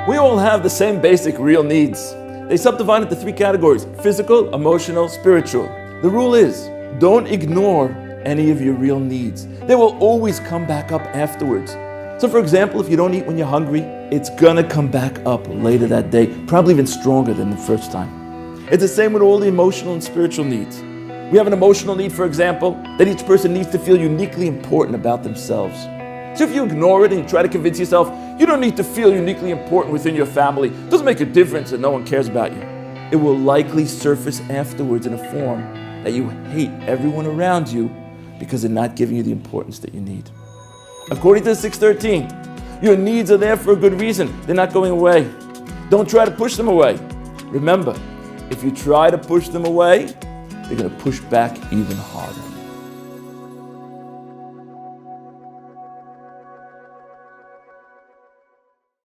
We all have the same basic real needs. They subdivide into three categories: physical, emotional, spiritual. The rule is, don't ignore any of your real needs. They will always come back up afterwards. So for example, if you don't eat when you're hungry, it's gonna come back up later that day, probably even stronger than the first time. It's the same with all the emotional and spiritual needs. We have an emotional need, for example, that each person needs to feel uniquely important about themselves. So if you ignore it and you try to convince yourself you don't need to feel uniquely important within your family, it doesn't make a difference and no one cares about you, it will likely surface afterwards in a form that you hate everyone around you because they're not giving you the importance that you need. According to 613, your needs are there for a good reason. They're not going away. Don't try to push them away. Remember, if you try to push them away, they're going to push back even harder.